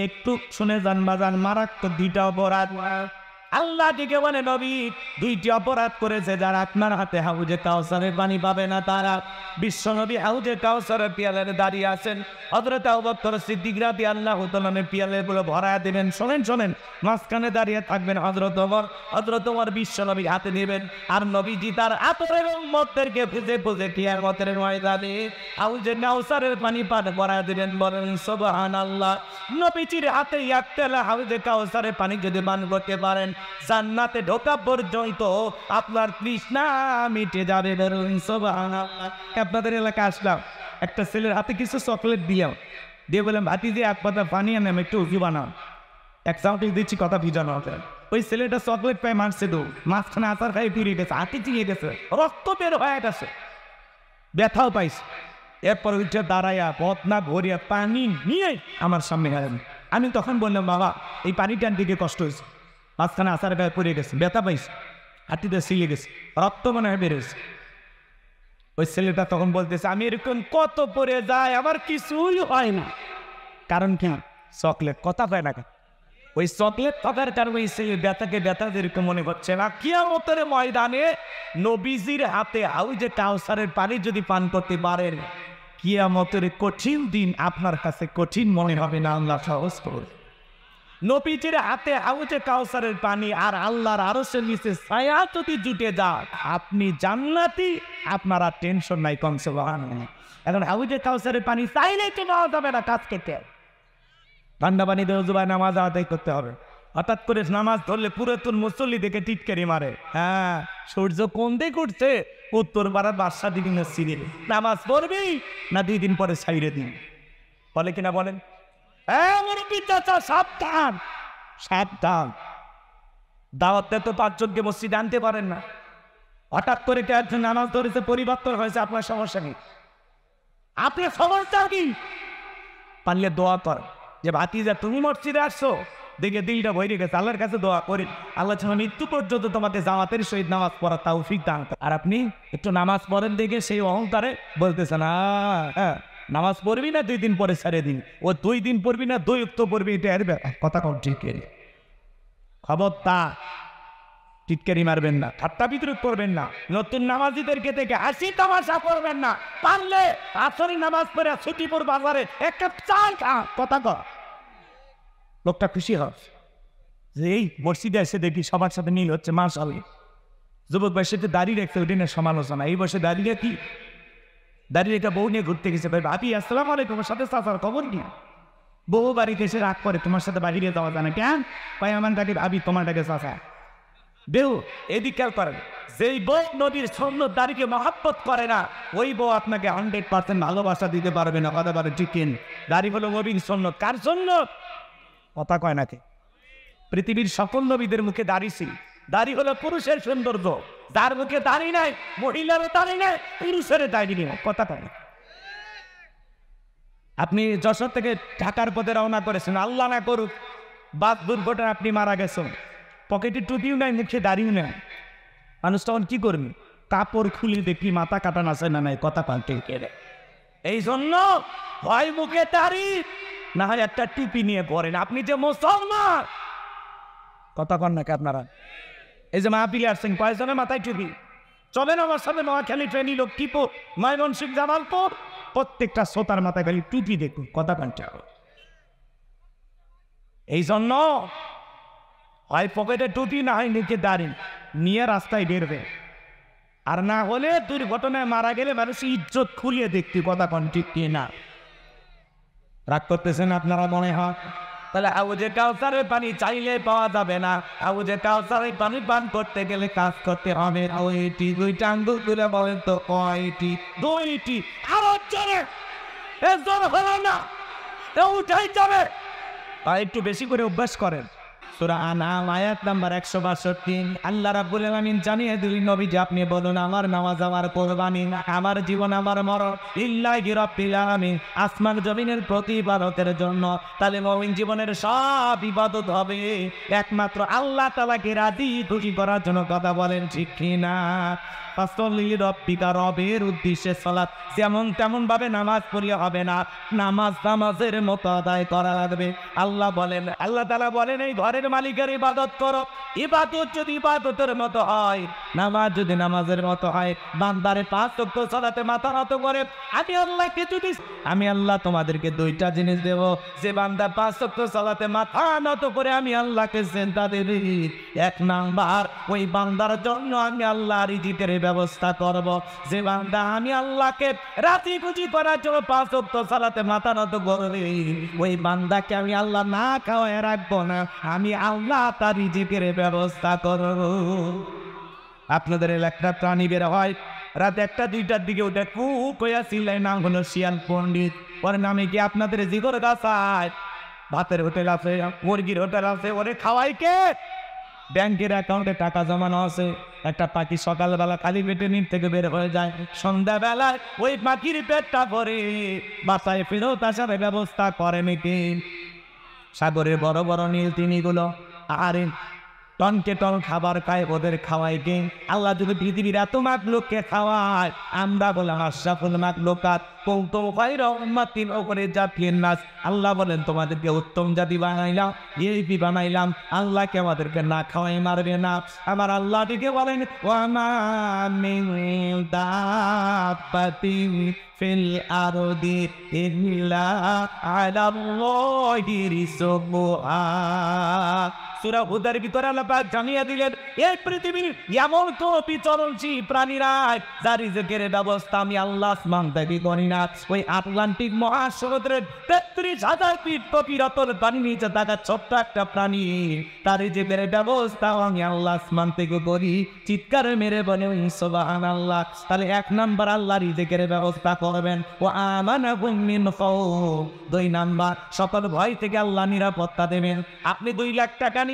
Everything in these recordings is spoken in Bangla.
একটু শুনে যান বাজান, মারাত্মক দুইটা অপরাধ আল্লাহ দিকে বলে নবী, দুইটি অপরাধ করেছে যারা আপনার হাতে হাউজে কাউসারের পানি পাবে না। তারা বিশ্ব নবী হাউজে কাউসারের পিয়ালের দাঁড়িয়ে আছেন, হযরত আবু বকর সিদ্দিক রাদিয়াল্লাহু তাআলা পিয়ালেগুলো ভরায় দেবেন। শোনেন, মাঝখানে দাঁড়িয়ে থাকবেন হযরত ওমর বিশ্ব নবীর হাতে নেবেন, আর নবীজি তার আতরের উম্মতদেরকে খুঁজে কিয়ামতের ময়দানে হাউজে কাউসারের পানি পান ভরায় দেবেন। বলেন সুবহানাল্লাহ। নবীজির হাতে এক তেলা হাউজে কাউসারের পানি যদি পান করতে পারেন, জান্নাতে ঢোকা পর্যন্ত আপনার তৃষ্ণা মিটে যাবে। সুবহানাল্লাহ। আপনাদের এলাকায় আসলাম, একটা ছেলের হাতে কিছু চকলেট দিয়ে বললাম, ভাতিজি এক পাতা পানি আনে, আমি একটু উজু বানাও। এক চামচ দিচ্ছি, কথা ভিজানো হবে। ওই ছেলেটা চকলেট পায় মারছে, মাঝখানে আচার খাই ফিরে গেছে, হাতে চিয়ে গেছে, রক্ত বের হয়ে গেছে, ব্যথাও পাইছে। এরপর উঠে দাঁড়াইয়া বদনা ভরিয়া পানি নিয়ে আমার সামনে গেলেন। আমি তখন বললাম, বাবা এই পানিটার দিকে কষ্ট হয়েছে, মাঝখানে আচার গায়ে পড়ে গেছে, ব্যথা পাইছে, হাতিতে ছিঁড়ে গেছে, রক্ত মনে হয় বেরোছে। ওই ছেলেটা তখন বলতেছে, আমি এরকম কত পরে যাই, আমার কিছুই হয় না। কারণ কি? চকলেট। কথা পায় না কেন? ওই চকলেট থাকার কারণে সেই ব্যথাকে ব্যথা যেরকম মনে হচ্ছে না। কিয়ামতের ময়দানে নবীজির হাতে হাউজে কাউসারের পানি যদি পান করতে পারেন, কিয়ামতের কঠিন দিন আপনার কাছে কঠিন মনে হবে না, আল্লাহ সহজ করবে। নবীজির হাতে হাউজে কাউসারের পানি আর আল্লাহর আরশের নিচে ছায়া যদি জুটে যায়, আপনি জান্নাতি, আপনার আর টেনশন নাই। কম সুবহানাল্লাহ। এখন হাউজে কাউসারের পানি চাইলেই তো নেওয়া যাবে না, কাজ কেটে ঠান্ডা পানি দিয়ে জুবাই নামাজ আদায় করতে হবে। হঠাৎ করে নামাজ ধরলে পুরাতন মুসল্লি দেখে টিটকারি মারে। হ্যাঁ, সূর্য কোন দিকে উঠছে? উত্তর পাড়ার বাদশা দিকে মসজিদে। নামাজ পড়বি না 2 দিন পরে ছাইরে দিন? বলে কিনা বলেন? সাবধান। দাওয়াতে তো 5 জনকে মসজিদে আনতে পারেন না। হঠাৎ করে একজন নামাজ ধরেছে, পরিবর্তন হয়েছে, আপনার সমস্যা নেই। আপনার সমস্যা কি? পারলে দোয়া কর যে ভাতিজা তুমি মসজিদে আসছো, দেখে দিলটা ভরে গেছে, আল্লাহর কাছে দোয়া করি, আল্লাহ যেন মৃত্যু পর্যন্ত তোমাকে জামাতের সহিত নামাজ পড়া তৌফিক দান করে। আর আপনি একটু নামাজ পড়েন দেখে সেই অহংকারে বলতেছেন, হ্যাঁ নামাজ পড়বি না 2 দিন পরে ছেড়ে দিন, ও 2 দিন পড়বি না 2 ওয়াক্ত পড়বি, এটা এর কথা কম। খবরদার টিটকারি মারবেন না, ঠাট্টা বিদ্রুপ করবেন না, নতুন নামাজিদেরকে থেকে হাসি তামাশা করবেন না। পারলে আসরের নামাজ পড়ে ছুটিপুর বাজারে একটা চা খা, কথা কর, লোকটা খুশি হয় যে এই মসজিদে এসে দেখি সবার সাথে মিল হচ্ছে। মাশাআল্লাহ। যুবক বয়সে দাঁড়িয়ে রেখে ওই দিনের সমালোচনা, এই বয়সে দাঁড়িয়ে কি দাঁড়িয়ে রেখে বউ নিয়ে ঘুরতে গেছে, ভাই ভাবি আসসালামু আলাইকুম, তোমার সাথে চাচার খবর কি? বউ বাড়িতে এসে রাগ করে, তোমার সাথে বাহিরে যাওয়া যায় না কেন? ভাই আমার ডাকে ভাবি, তোমার ডাকে চাচা। বেউ এদিক খেয়াল করেন, যেই বউ নবীর সুন্নত দাড়িকে মহব্বত করে না, ওই বউ আপনাকে 100% ভালোবাসা দিতে পারবে না। কথা বলে ঠিক কিন? দাড়ি হলো নবীর সুন্নত। কার সুন্নত? কথা কয় নাকি? পৃথিবীর সকল নবীদের মুখে দাড়ি ছিল। দাড়ি হলো পুরুষের সৌন্দর্য। যার মুখে দাড়ি নাই, মহিলারও দাড়ি নাই, পুরুষের দাড়ি নেই। কথা কয়। আপনি যশোর থেকে ঢাকার পথে রওনা করেছেন, আল্লাহ না করুক বাস দুর্ঘটনা আপনি মারা গেছেন, পকেটে টুপিও নাই, মুখে দাঁড়িয়ে নেন, মানুষ তখন কি করবে? কাপড় খুলে দেখি মাথা কাটান আছে না নাই। কথা পাল্টে কেড়ে। এই জন্য হয় মুখে দাড়ি, না হয় একটা টুপি নিয়ে পড়েন। আপনি যে মুসলমান, কথা কন নাকি আপনারা? এই যে মাহফিলে আসছেন, কয়েকজনের মাথায় টুপি? চলেন আমার সাথে নোয়াখালী, ট্রেনি, লক্ষ্মীপুর, ময়মনসিংহ, জামালপুর, প্রত্যেকটা শ্রোতার মাথায় খালি টুপি দেখুন। কথা পাল্টে। এই জন্য হয় পকেটে টুপি, না হয় নিচে দাঁড়িয়ে নিয়ে রাস্তায় বেরবে, আর না হলে দুর্ঘটনায় মারা গেলে মানুষ ইজ্জত খুলিয়ে দেখতে। কথা কন ঠিক কি না? রাগ করতেছেন আপনারা মনে হয়? তাহলে হাউজে কাউসারের পানি চাইলে পাওয়া যাবে না। হাউজে কাউসারের পানি পান করতে গেলে কাজ করতে হবে। ওইটি 2টা আঙ্গুল তুলে বলেন তো কয়টি? 2টি। আরো জোরে, জোর হলো না, উঠাই যাবে। আর একটু বেশি করে অভ্যাস করেন। সূরা আনআম আয়াত নাম্বার 162। আল্লাহ রাব্বুল আলামিন জানিয়ে দিলেন, নবীজি আপনি বলুন, আমার নামাজ, আমার কুরবানি, আমার জীবন, আমার মরণ লিল্লাহি রাব্বিল আলামিন, আসমান জমিনের প্রতিপালকের জন্য। তাহলে মুমিন জীবনের সব ইবাদত হবে একমাত্র আল্লাহ তাআলাকে রাজি খুশি করার জন্য। কথা বলেন ঠিক কি না? ফাসল্লি লিরাব্বিকা, রবের উদ্দেশ্যে সালাত যেমন তেমন ভাবে নামাজ পড়িয়া হবে না, নামাজের মতো আদায় করা লাগবে। আল্লাহ তাআলা বলেন এই ঘরের মালিকের ইবাদত করো। ইবাদত যদি ইবাদতের মতো হয়, নামাজ যদি নামাজের মতো হয়, বান্দারে 5 ওয়াক্ত সালাতে মাথা নত করে আমি আল্লাহ তোমাদেরকে 2টা জিনিস দেব। যে বান্দা 5 ওয়াক্ত সালাতে মাথা নত করে আমি আল্লাহকে সেজদা দেবে, 1 নাম্বার ওই বান্দার জন্য আমি আল্লাহ রিজিকের ব্যবস্থা করব। যে বান্দা আমি আল্লাহকে রাজি খুশি করার জন্য 5 ওয়াক্ত সালাতে মাথা নত করবে, ওই বান্দাকে আমি আল্লাহ না খাওয়ায় রাখবো না, আমি আল্লাহ তার রিজিকের ব্যবস্থা করব। আপনাদের এলাকার প্রাণী বের হয় রাত 1টা 2টার দিকে, ওটা খুব কইয়াছিলেন, নাম হলো শিয়াল পণ্ডিত। ওর নামে কি আপনাদের জিগর গাছায় ভাতের হোটেল আছে, মুরগির হোটেল আছে, ওরে খাওয়াই কে? ব্যাংকের অ্যাকাউন্টে টাকা জমানো আছে। একটা পাখি সকালবেলা খালি পেটে নিচ থেকে বের হয়ে যায়, সন্ধ্যাবেলায় ওই পাখির পেটটা ভরে বাসায় ফেরত আসার ব্যবস্থা করে নাকি? সাগরের বড় বড় নীল তিমিগুলো আরে টনকে টন খাবার খায়, ওদের খাওয়াই কে? আল্লাহ যদি পৃথিবীর এত মাখলুককে খাওয়ায়, আমরা বললাম আশরাফুল মাখলুকাত কুনতুম খায়রা উম্মাতিন উখরিজাত লিন-নাস। আল্লাহ বলেন তোমাদেরকে উত্তম জাতি বানাইলাম, ভিআইপি বানাইলাম। আল্লাহকে আমাদেরকে না খাওয়াই মারবে না। আমার আল্লাহ দিকে বলেন ওয়া মা মিন দাব্বাতিন ফিল আরদি ইল্লা আলাল্লাহি রিজকুহা। সূরা হুদের ভিতরে আল্লাহ পাক জানিয়ে দিলেন এই পৃথিবীর এমন তো বিচরণশীল প্রাণীরা যার রিজকের ব্যবস্থা আমি আল্লাহ আসমান থেকে করি না। ওই আটলান্টিক মহাসমুদ্রের 33,000 ফিট গভীর অতল পানি নিচে থাকা ছোট্ট একটা প্রাণী, তার রিজকের ব্যবস্থা আমি আল্লাহ আসমান থেকে করি। চিৎকার মেরে বলে সুবহানাল্লাহ। তাহলে 1 নাম্বার আল্লাহ রিজকের ব্যবস্থা করবেন। ও আমানাহুম মিন খাউফ, 2 নাম্বার সকল ভয় থেকে আল্লাহ নিরাপত্তা দেবেন। আপনি 2 লাখ টাকা নিয়ে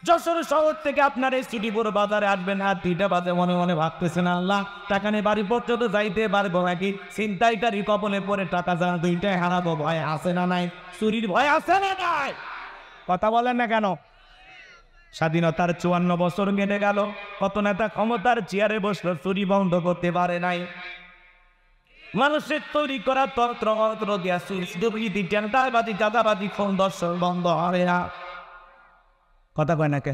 যশোর শহর থেকে আপনার এই সিটিপুর বাজারে আসবেন, আর 2টা বাজে মনে মনে ভাবতেছেন আল্লাহ টাকা নিয়ে বাড়ি পর্যন্ত যাইতে পারবো নাকি? ছিনতাইকারী কবলে পরে টাকা যারা 2টাই হারাবো, ভয় আছে না নাই? চুরির ভয় আছে না নাই? কথা বলেন না কেন? স্বাধীনতার 54 বছর কেটে গেল, কত নেতা ক্ষমতার চেয়ারে বসলো, চুরি বন্ধ করতে পারে নাই। মানুষের তৈরি করা তন্ত্র মন্ত্র দিয়া দুর্নীতি, টেন্ডারবাজি, চাঁদাবাজি, খুন, দর্শন বন্ধ হবে না। কথা কয় না কে?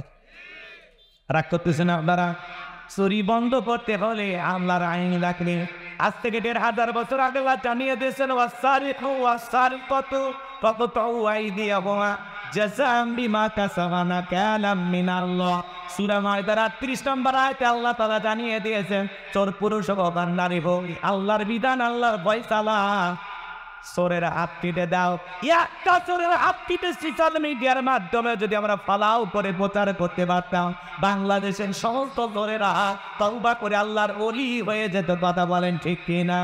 রাগ করতেছেন আপনারা? চুরি বন্ধ করতে হলে আল্লাহর আইন লাগবে। আজ থেকে 1500 বছর আগে আল্লাহ জানিয়ে দিয়েছেন ওয়াসারিকু ওয়াসারিকাতু ফাকতাউ আইদিয়াহুমা জাযাআম বিমা কাসাবা নাকালাম মিনাল্লাহ। সূরা মায়দার 38 নম্বর আয়াতে আল্লাহ তাআলা জানিয়ে দিয়েছেন চোর পুরুষ হোক আর নারী হোক, আল্লাহর বিধান, আল্লাহর ফয়সালা। চোরের হাত কেটে দাও। একটা চোরের হাত কেটে সোশ্যাল মিডিয়ার মাধ্যমে যদি আমরা ফালাও করে প্রচার করতে পারতাম, বাংলাদেশের সমস্ত চোরেরা তওবা করে আল্লাহর ওলি হয়ে যেত। কথা বলেন ঠিক কিনা?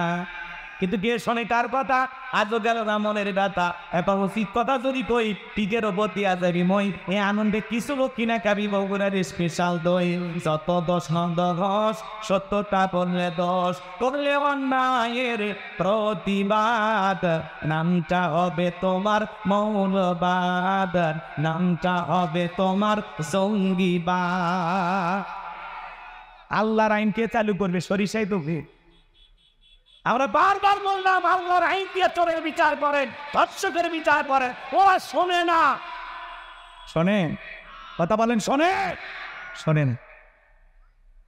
কিন্তু কে শোনে কার কথা? আজও গেল না মনের ব্যথা। এখন উচিত কথা যদি কই, টিকের ওপর দিয়া যাবি মই। এই আনন্দে কিছু লোক কিনা খাবি বগুড়ার স্পেশাল দই। যত দোষ নন্দ ঘোষ, সত্যটা বললে দোষ, করলে অন্যায়ের প্রতিবাদ, নামটা হবে তোমার মৌলবাদ, নামটা হবে তোমার জঙ্গিবাদ। আল্লাহর আইন কে চালু করবে? সরিষাই তো ভিড়। আমরা বারবার বললাম আল্লাহর আইন দিয়ে চোরের বিচার করেন, ধর্ষকের বিচার করেন, ওরা শোনে না। শোনেন? কথা বলেন শোনেন? শোনেন?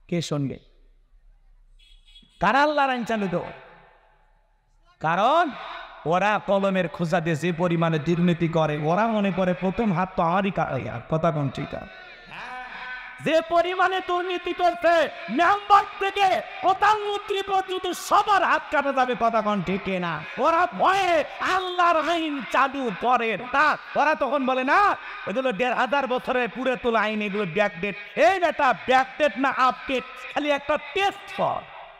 কে শুনবে? কারা আল্লাহর আইন চালু তো? কারণ ওরা কলমের খোঁজা দিয়ে যে পরিমাণে দুর্নীতি করে, ওরা মনে করে প্রথম হাত তো আমারই। কথা কোন ঠিক? যে পরিমাণে দুর্নীতি করছে, মেম্বার থেকে প্রধানমন্ত্রী পর্যন্ত সবার হাত কাটা যাবে। কথা কোন ঠিক না? ওরা ভয়ে আল্লাহর আইন চালু করে না। ওরা তখন বলে না এগুলো 1500 বছরের পুরে তোলা আইন, এগুলো ব্যাকডেট। এই বেটা ব্যাকডেট না আপডেট, খালি একটা টেস্ট ফর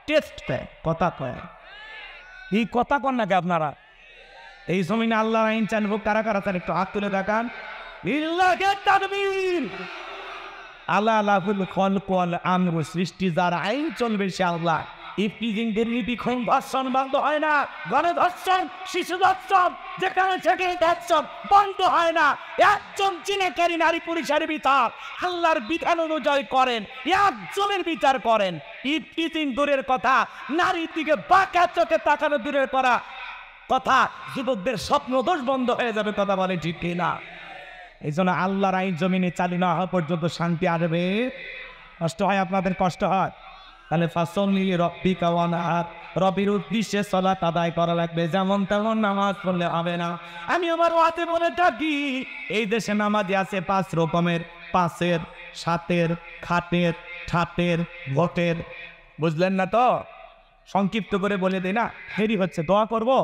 টেস্ট পে। কথা কয় এই কথা কন নাকি আপনারা? এই জমিনে আল্লাহর আইন চালু কারা কারা চান একটু হাত তুলে দেখান। লিল্লাহি তাকবীর। আল্লাহ আল্লাহুল খালক ওয়াল আমর, সৃষ্টি যার আইন চলবে সে আল্লাহ। ইফতিজিং দুর্নীতি, খুন, ধর্ষণ বন্ধ হয় না। গণধর্ষণ, শিশু ধর্ষণ, যেখানে সেখানে ধর্ষণ বন্ধ হয় না। একজন জিনেকারী নারী পুরুষের বিচার আল্লাহর বিধান অনুযায়ী করেন, একজনের বিচার করেন। ইফটিজিং দূরের কথা, নারীর দিকে বাঁকা চোখে তাকানো দূরের করা কথা, যুবকদের স্বপ্নদোষ বন্ধ হয়ে যাবে। কথা বলে ঠিক কিনা? এই জন্য আল্লাহর আইন জমিনে চালু না হওয়া পর্যন্ত শান্তি আসবে। কষ্ট হয়, আপনাদের কষ্ট হয়, তাহলে ফাসলি রব্বিকা ওয়ানহার, রবির উদ্দেশ্যে সালাত আদায় করা লাগবে। যেমন তেমন নামাজ পড়লে হবে না। আমি আমার ওয়াতে বলে থাকি, এই দেশে নামাজি আছে 5 রকমের, 5-এর, 7-এর, খাটের, ঠাটের, ভোটের। বুঝলেন না তো? সংক্ষিপ্ত করে বলে দিই না, দেরি হচ্ছে, দোয়া করবো।